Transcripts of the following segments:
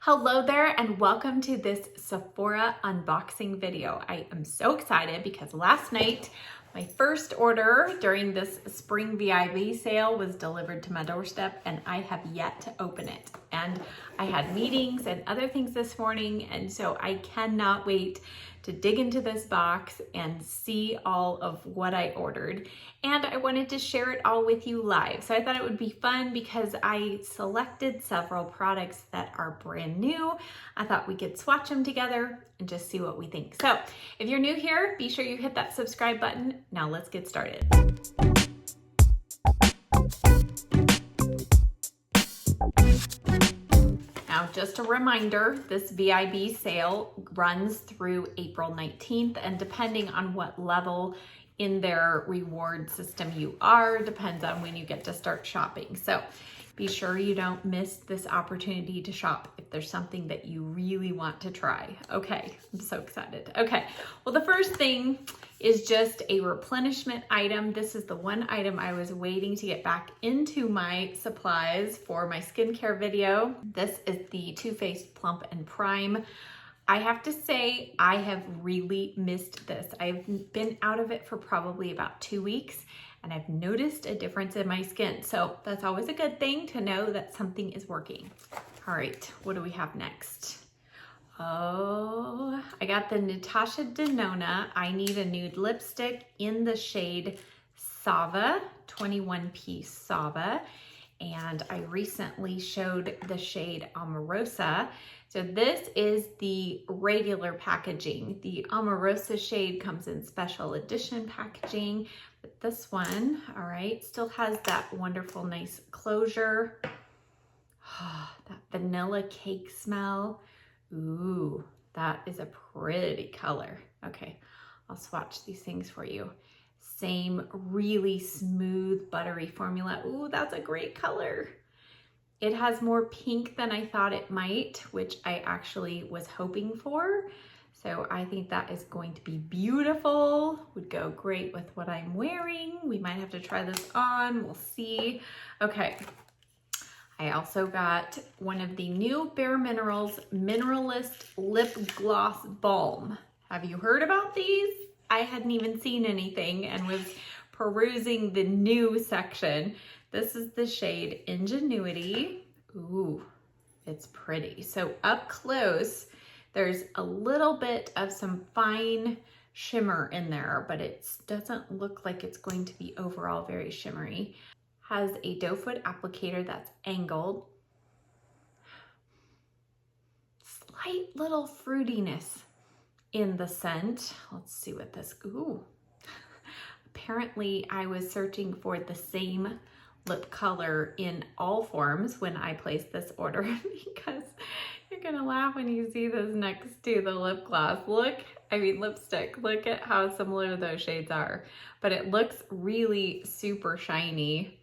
Hello there and welcome to this Sephora unboxing video. I am so excited because last night my first order during this Spring VIB sale was delivered to my doorstep and I have yet to open it. And I had meetings and other things this morning, and so I cannot wait to dig into this box and see all of what I ordered. And I wanted to share it all with you live. So I thought it would be fun because I selected several products that are brand new. I thought we could swatch them together and just see what we think. So if you're new here, be sure you hit that subscribe button. Now let's get started. Now, just a reminder, this VIB sale runs through April 19th, and depending on what level in their reward system you are, depends on when you get to start shopping. So be sure you don't miss this opportunity to shop if there's something that you really want to try. Okay, I'm so excited. Okay, well, the first thing is just a replenishment item. This is the one item I was waiting to get back into my supplies for my skincare video. This is the Too Faced Plump and Prime. I have to say, I have really missed this. I've been out of it for probably about 2 weeks, and I've noticed a difference in my skin. So that's always a good thing to know that something is working. All right, what do we have next? Oh, I got the Natasha Denona I Need a Nude lipstick in the shade Sava, 21-piece Sava. And I recently showed the shade Amorosa. So this is the regular packaging. The Amorosa shade comes in special edition packaging, but this one, all right, still has that wonderful, nice closure. Oh, that vanilla cake smell. Ooh, that is a pretty color. Okay, I'll swatch these things for you. Same really smooth, buttery formula. Ooh, that's a great color. It has more pink than I thought it might, which I actually was hoping for. So I think that is going to be beautiful. Would go great with what I'm wearing. We might have to try this on, we'll see. Okay, I also got one of the new Bareminerals Mineralist Lip Gloss Balm. Have you heard about these? I hadn't even seen anything and was perusing the new section. This is the shade Ingenuity. Ooh, it's pretty. So up close, there's a little bit of some fine shimmer in there, but it doesn't look like it's going to be overall very shimmery. Has a doe foot applicator that's angled. Slight little fruitiness in the scent. Let's see what this, ooh. Apparently I was searching for the same lip color in all forms when I placed this order, because you're gonna laugh when you see this next to the lip gloss. Lipstick. Look at how similar those shades are, but it looks really super shiny.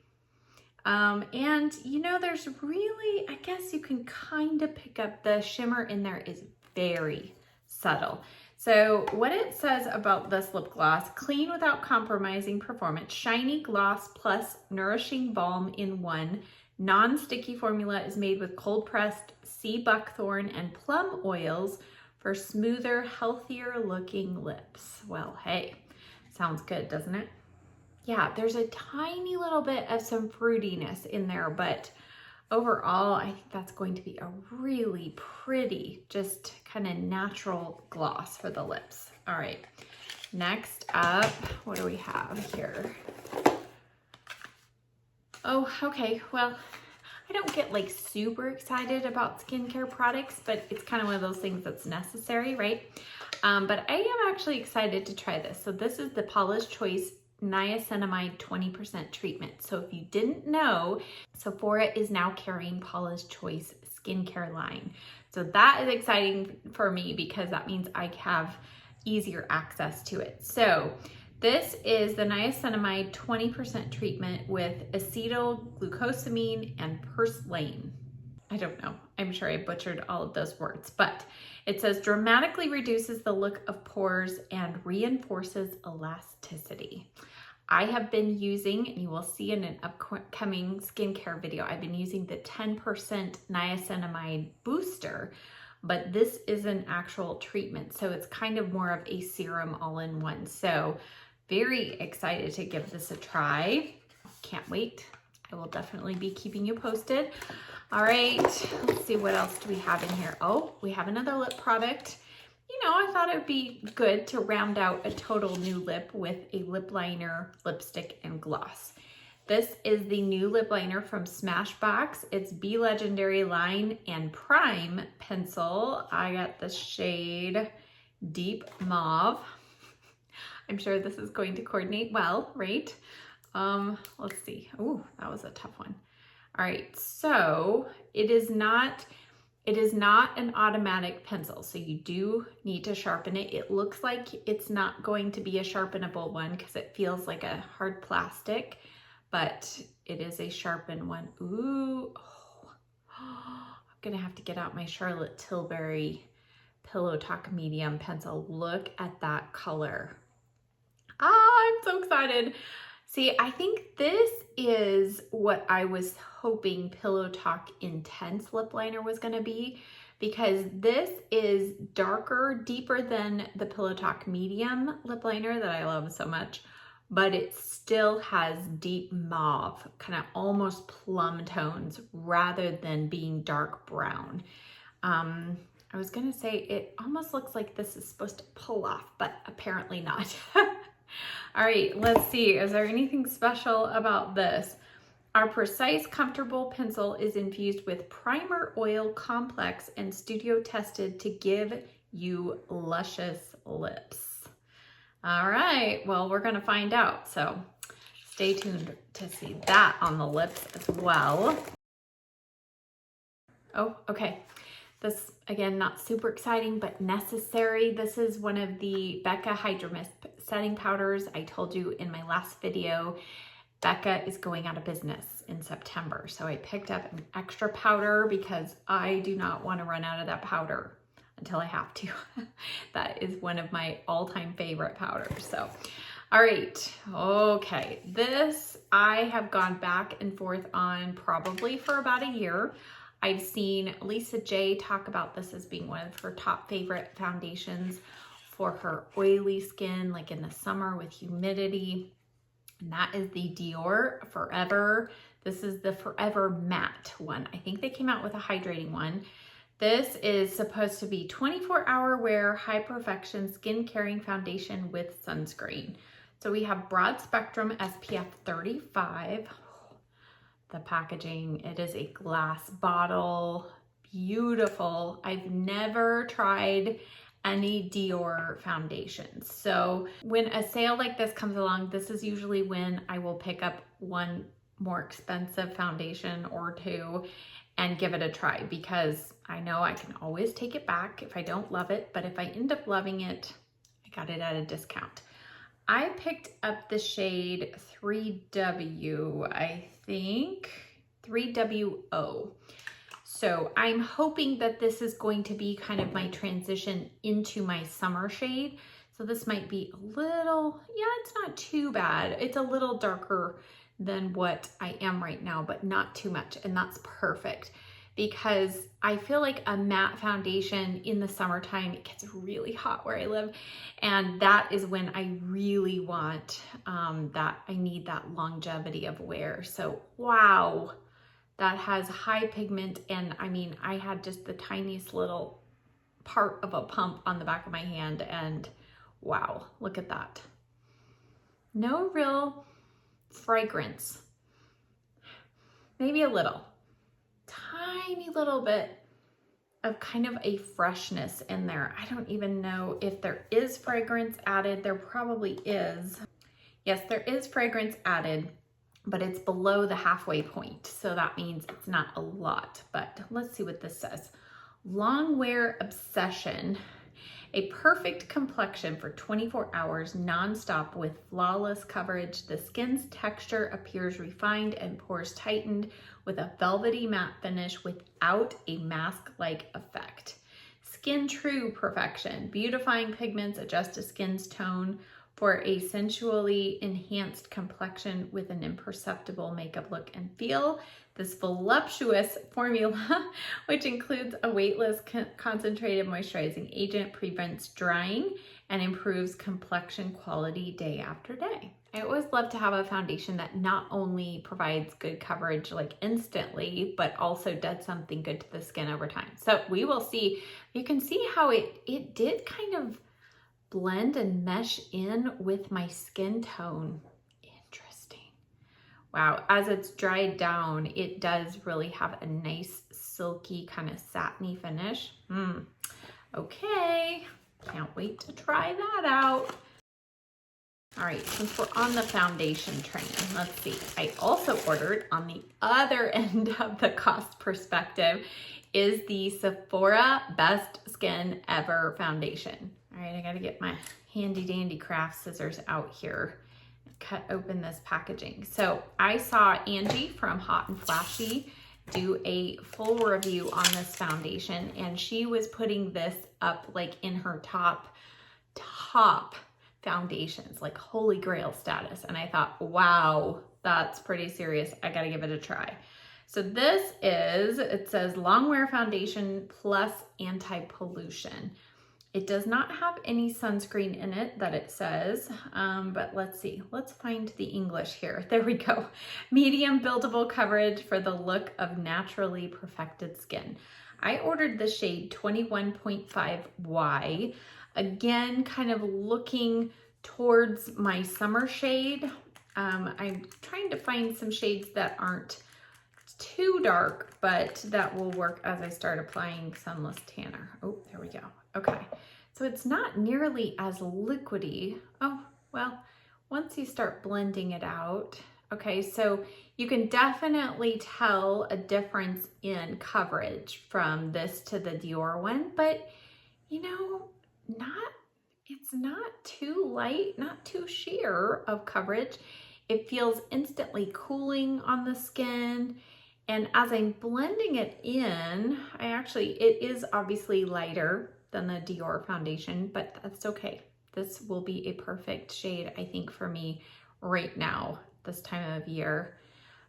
And you know, there's really, I guess you can kind of pick up the shimmer in there is very subtle. So what it says about this lip gloss: clean without compromising performance, shiny gloss plus nourishing balm in one. Non-sticky formula is made with cold pressed sea buckthorn and plum oils for smoother, healthier looking lips. Well, hey, sounds good, doesn't it? Yeah, there's a tiny little bit of some fruitiness in there, but overall, I think that's going to be a really pretty, just kind of natural gloss for the lips. All right, next up, what do we have here? Oh, okay, well, I don't get like super excited about skincare products, but it's kind of one of those things that's necessary, right? But I am actually excited to try this. So this is the Paula's Choice Niacinamide 20% treatment. So if you didn't know, Sephora is now carrying Paula's Choice skincare line. So that is exciting for me because that means I have easier access to it. So this is the niacinamide 20% treatment with acetylglucosamine and purslane. I don't know, I'm sure I butchered all of those words, but it says dramatically reduces the look of pores and reinforces elasticity. I have been using, and you will see in an upcoming skincare video, I've been using the 10% niacinamide booster, but this is an actual treatment. So it's kind of more of a serum all-in-one. So very excited to give this a try. Can't wait. I will definitely be keeping you posted. All right, let's see, what else do we have in here? Oh, we have another lip product. You know, I thought it would be good to round out a total new lip with a lip liner, lipstick, and gloss. This is the new lip liner from Smashbox. It's Be Legendary Line and Prime Pencil. I got the shade Deep Mauve. I'm sure this is going to coordinate well, right? Let's see. Oh, that was a tough one. All right, so it is not an automatic pencil, so you do need to sharpen it. It looks like it's not going to be a sharpenable one because it feels like a hard plastic, but it is a sharpened one. Ooh, oh, I'm gonna have to get out my Charlotte Tilbury Pillow Talk Medium pencil. Look at that color. I'm so excited. See, I think this is what I was hoping Pillow Talk Intense lip liner was going to be, because this is darker, deeper than the Pillow Talk Medium lip liner that I love so much, but it still has deep mauve, kind of almost plum tones rather than being dark brown. I was going to say it almost looks like this is supposed to pull off, but apparently not. All right, let's see. Is there anything special about this? Our Precise Comfortable Pencil is infused with primer oil complex and studio tested to give you luscious lips. All right, well, we're gonna find out. So stay tuned to see that on the lips as well. Oh, okay. This, again, not super exciting, but necessary. This is one of the Becca Hydra Mist setting powders. I told you in my last video, Becca is going out of business in September. So I picked up an extra powder because I do not want to run out of that powder until I have to. That is one of my all-time favorite powders. So, all right, okay. This I have gone back and forth on probably for about a year. I've seen Lisa J talk about this as being one of her top favorite foundations for her oily skin, like in the summer with humidity. And that is the Dior Forever. This is the Forever Matte one. I think they came out with a hydrating one. This is supposed to be 24-hour wear, high perfection skin caring foundation with sunscreen. So we have broad spectrum SPF 35. The packaging, it is a glass bottle, beautiful. I've never tried any Dior foundations. So when a sale like this comes along, this is usually when I will pick up one more expensive foundation or two and give it a try, because I know I can always take it back if I don't love it, but if I end up loving it, I got it at a discount. I picked up the shade 3W, I think, 3WO. So I'm hoping that this is going to be kind of my transition into my summer shade. So this might be a little, yeah, it's not too bad. It's a little darker than what I am right now, but not too much. And that's perfect, because I feel like a matte foundation in the summertime, it gets really hot where I live. And that is when I really want that, I need that longevity of wear. So, wow, that has high pigment. And I mean, I had just the tiniest little part of a pump on the back of my hand, and wow, look at that. No real fragrance, maybe a little. Tiny little bit of kind of a freshness in there. I don't even know if there is fragrance added. There probably is. Yes, there is fragrance added, but it's below the halfway point. So that means it's not a lot, but let's see what this says. Long wear obsession. A perfect complexion for 24 hours nonstop with flawless coverage. The skin's texture appears refined and pores tightened with a velvety matte finish without a mask-like effect. Skin true perfection. Beautifying pigments adjust to skin's tone for a sensually enhanced complexion with an imperceptible makeup look and feel. This voluptuous formula, which includes a weightless concentrated moisturizing agent, prevents drying and improves complexion quality day after day. I always love to have a foundation that not only provides good coverage like instantly, but also does something good to the skin over time. So we will see. You can see how it did kind of blend and mesh in with my skin tone. Interesting. Wow, as it's dried down, it does really have a nice silky kind of satiny finish. Okay, can't wait to try that out. All right, since we're on the foundation train, let's see. I also ordered, on the other end of the cost perspective, is the Sephora Best Skin Ever Foundation. All right, I gotta get my handy dandy craft scissors out here and cut open this packaging. So I saw Angie from Hot and Flashy do a full review on this foundation, and she was putting this up like in her top foundations, like holy grail status. And I thought, wow, that's pretty serious. I gotta give it a try. So this is, it says long wear foundation plus anti-pollution. It does not have any sunscreen in it that it says, but let's see. Let's find the English here. There we go. Medium buildable coverage for the look of naturally perfected skin. I ordered the shade 21.5Y. Again, kind of looking towards my summer shade. I'm trying to find some shades that aren't too dark, but that will work as I start applying Sunless Tanner. Oh, there we go. Okay, so it's not nearly as liquidy. Oh, well, once you start blending it out. Okay, so you can definitely tell a difference in coverage from this to the Dior one, but you know, it's not too light, not too sheer of coverage. It feels instantly cooling on the skin. And as I'm blending it in, it is obviously lighter than the Dior foundation, but that's okay. This will be a perfect shade, I think, for me right now, this time of year.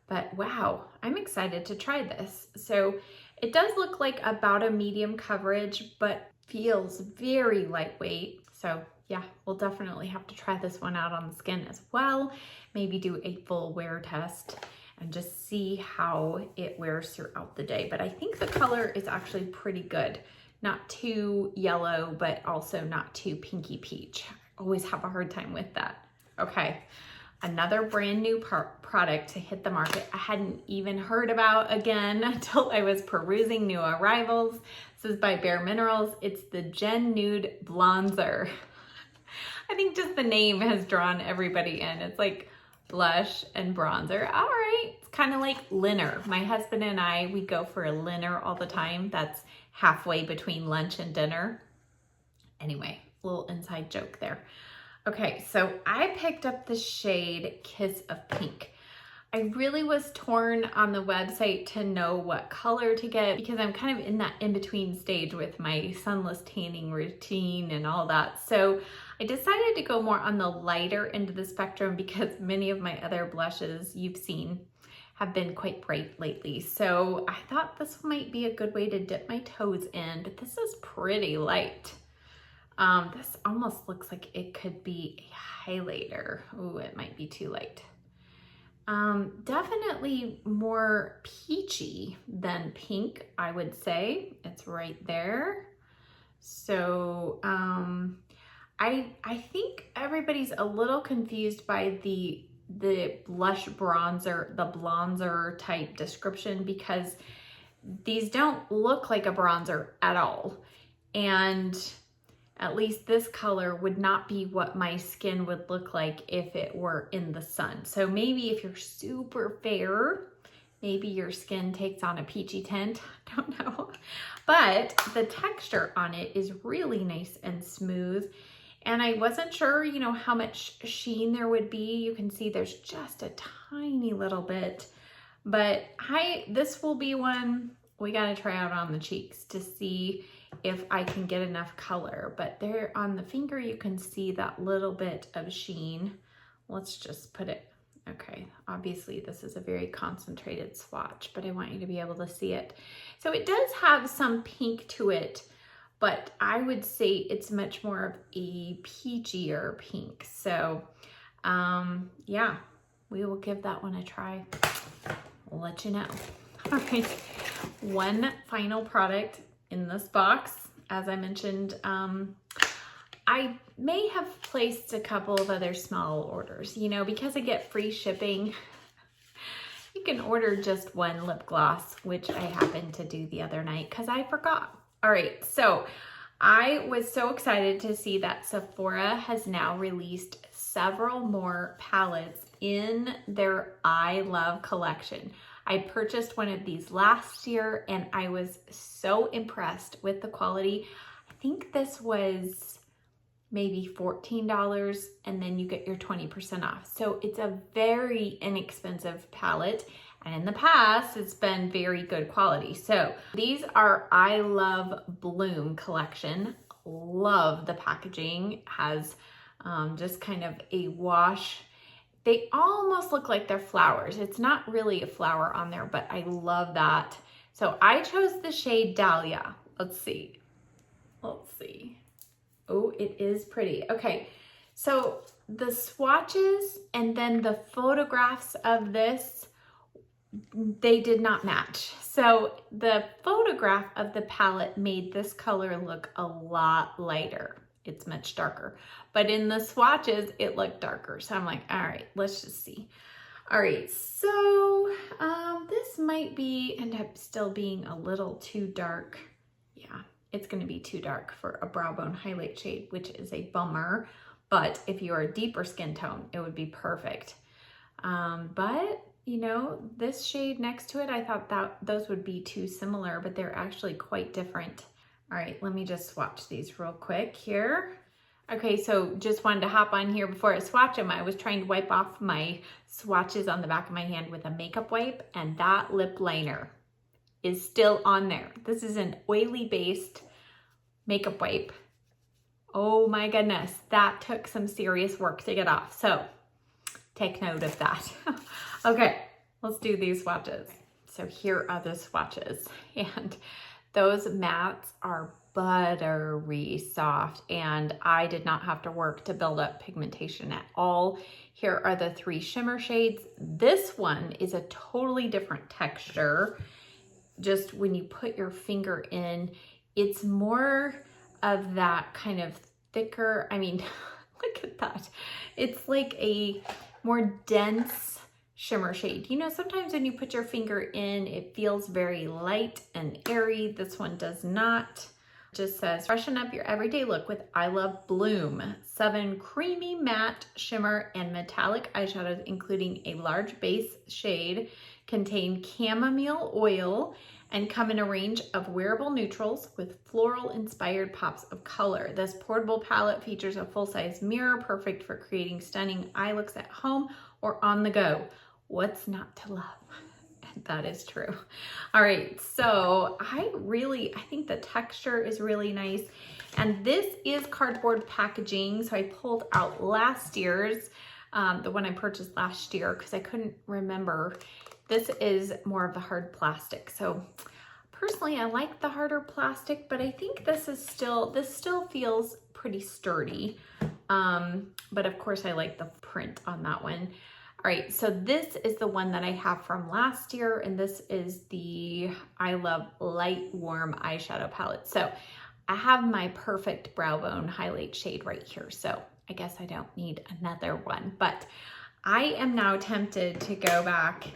But wow, I'm excited to try this. So it does look like about a medium coverage, but feels very lightweight. So yeah, we'll definitely have to try this one out on the skin as well. Maybe do a full wear test and just see how it wears throughout the day. But I think the color is actually pretty good. Not too yellow, but also not too pinky peach. I always have a hard time with that. Okay, another brand new product to hit the market I hadn't even heard about again until I was perusing new arrivals. This is by Bareminerals. It's the Gen Nude Bronzer. I think just the name has drawn everybody in. It's like blush and bronzer. All right, it's kind of like Linner. My husband and I, we go for a Linner all the time. That's halfway between lunch and dinner. Anyway, little inside joke there. Okay, so I picked up the shade Kiss of Pink. I really was torn on the website to know what color to get because I'm kind of in that in-between stage with my sunless tanning routine and all that. So I decided to go more on the lighter end of the spectrum because many of my other blushes you've seen have been quite bright lately. So I thought this might be a good way to dip my toes in, but this is pretty light. This almost looks like it could be a highlighter. Ooh, it might be too light. Definitely more peachy than pink, I would say. It's right there. So I think everybody's a little confused by the blush bronzer, the bronzer type description, because these don't look like a bronzer at all. And at least this color would not be what my skin would look like if it were in the sun. So maybe if you're super fair, maybe your skin takes on a peachy tint, I don't know. But the texture on it is really nice and smooth. And I wasn't sure, you know, how much sheen there would be. You can see there's just a tiny little bit, but this will be one we gotta try out on the cheeks to see if I can get enough color. But there on the finger, you can see that little bit of sheen. Let's just put it, okay, obviously this is a very concentrated swatch, but I want you to be able to see it. So it does have some pink to it, but I would say it's much more of a peachier pink. So yeah, we will give that one a try. I'll let you know. All right, one final product in this box. As I mentioned, I may have placed a couple of other small orders, you know, because I get free shipping. You can order just one lip gloss, which I happened to do the other night because I forgot. All right, so I was so excited to see that Sephora has now released several more palettes in their I Love collection. I purchased one of these last year and I was so impressed with the quality. I think this was maybe $14 and then you get your 20% off. So it's a very inexpensive palette. And in the past, it's been very good quality. So these are I Love Bloom collection. Love the packaging. Has just kind of a wash. They almost look like they're flowers. It's not really a flower on there, but I love that. So I chose the shade Dahlia. Let's see. Let's see. Oh, it is pretty. Okay, so the swatches and then the photographs of this, they did not match. So the photograph of the palette made this color look a lot lighter. It's much darker. But in the swatches, it looked darker. So I'm like, all right, let's just see. All right, so this might end up still being a little too dark. Yeah, it's gonna be too dark for a brow bone highlight shade, which is a bummer. But if you're a deeper skin tone, it would be perfect. But you know, this shade next to it, I thought that those would be too similar, but they're actually quite different. All right, let me just swatch these real quick here. Okay, so just wanted to hop on here before I swatch them. I was trying to wipe off my swatches on the back of my hand with a makeup wipe, and that lip liner is still on there. This is an oily based makeup wipe. Oh my goodness, that took some serious work to get off. So take note of that. Okay, let's do these swatches. So here are the swatches, and those mattes are buttery soft, and I did not have to work to build up pigmentation at all. Here are the 3 shimmer shades. This one is a totally different texture. Just when you put your finger in, it's more of that kind of thicker, I mean, look at that. It's like a more dense shimmer shade. You know, sometimes when you put your finger in, it feels very light and airy. This one does not. Just says, freshen up your everyday look with I Love Bloom. 7 creamy matte shimmer and metallic eyeshadows, including a large base shade, contain chamomile oil and come in a range of wearable neutrals with floral inspired pops of color. This portable palette features a full-size mirror, perfect for creating stunning eye looks at home or on the go. What's not to love? That is true. All right, so I think the texture is really nice. And this is cardboard packaging. So I pulled out last year's, the one I purchased last year because I couldn't remember. This is more of the hard plastic. So personally, I like the harder plastic, but I think this still feels pretty sturdy. But of course I like the print on that one. All right, so this is the one that I have from last year, and this is the I Love Light Warm Eyeshadow Palette. So I have my perfect brow bone highlight shade right here, so I guess I don't need another one. But I am now tempted to go back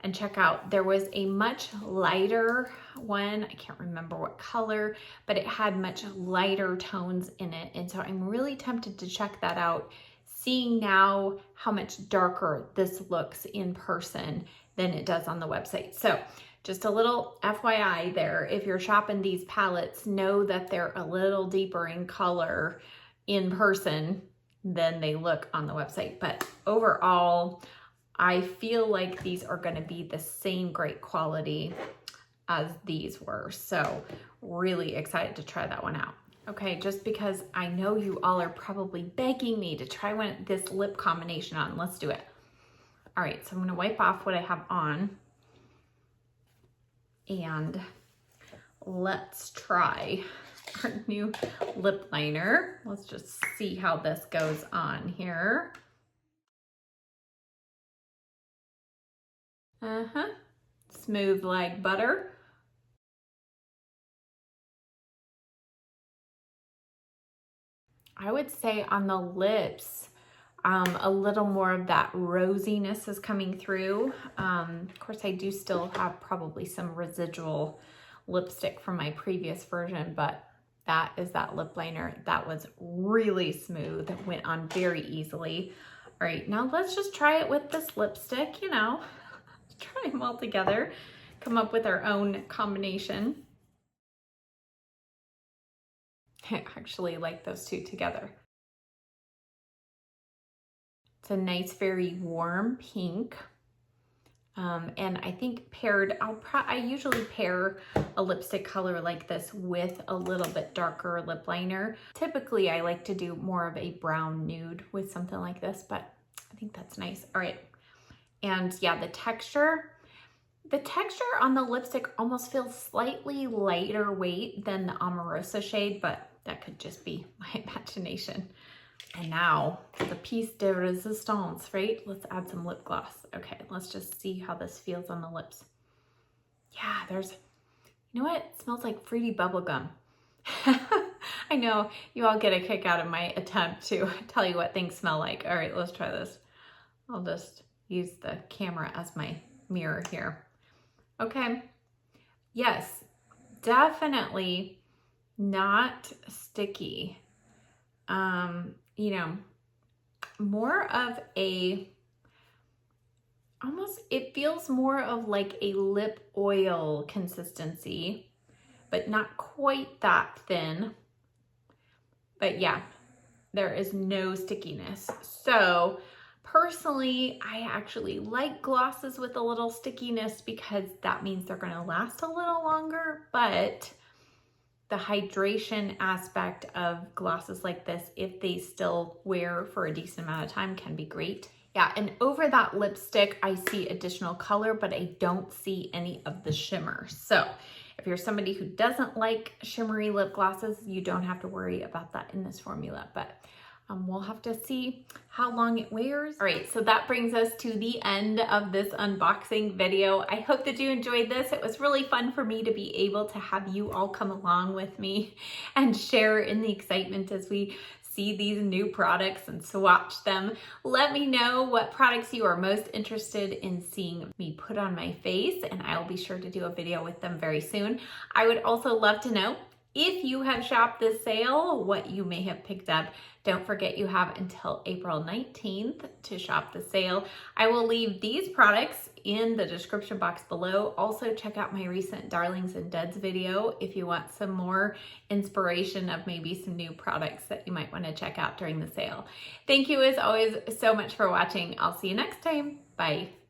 and check out. There was a much lighter one. I can't remember what color, but it had much lighter tones in it. And so I'm really tempted to check that out, seeing now how much darker this looks in person than it does on the website. So just a little FYI there, if you're shopping these palettes, know that they're a little deeper in color in person than they look on the website. But overall, I feel like these are gonna be the same great quality as these were. So really excited to try that one out. Okay, just because I know you all are probably begging me to try this lip combination on, let's do it. All right, so I'm gonna wipe off what I have on and let's try our new lip liner. Let's just see how this goes on here. Smooth like butter. I would say on the lips, a little more of that rosiness is coming through. Of course, I do still have probably some residual lipstick from my previous version, but that is that lip liner. That was really smooth. It went on very easily. All right, now let's just try it with this lipstick, you know, try them all together, come up with our own combination. I actually like those two together. It's a nice, very warm pink. And I think paired, I usually pair a lipstick color like this with a little bit darker lip liner. Typically, I like to do more of a brown nude with something like this, but I think that's nice. All right. And yeah, the texture on the lipstick almost feels slightly lighter weight than the Amorosa shade, but that could just be my imagination. And now the piece de resistance, right? Let's add some lip gloss. Okay, let's just see how this feels on the lips. Yeah, you know what? It smells like fruity bubble gum. I know you all get a kick out of my attempt to tell you what things smell like. All right, let's try this. I'll just use the camera as my mirror here. Okay, yes, definitely not sticky. You know, more of it feels more of like a lip oil consistency, but not quite that thin. But yeah, there is no stickiness. So personally, I actually like glosses with a little stickiness because that means they're gonna last a little longer, but the hydration aspect of glosses like this, if they still wear for a decent amount of time, can be great. Yeah, and over that lipstick, I see additional color, but I don't see any of the shimmer. So if you're somebody who doesn't like shimmery lip glosses, you don't have to worry about that in this formula, but we'll have to see how long it wears. All right, so that brings us to the end of this unboxing video. I hope that you enjoyed this. It was really fun for me to be able to have you all come along with me and share in the excitement as we see these new products and swatch them. Let me know what products you are most interested in seeing me put on my face, and I'll be sure to do a video with them very soon. I would also love to know if you have shopped this sale, what you may have picked up. Don't forget you have until April 19th to shop the sale. I will leave these products in the description box below. Also check out my recent Darlings and Duds video if you want some more inspiration of maybe some new products that you might want to check out during the sale. Thank you as always so much for watching. I'll see you next time. Bye.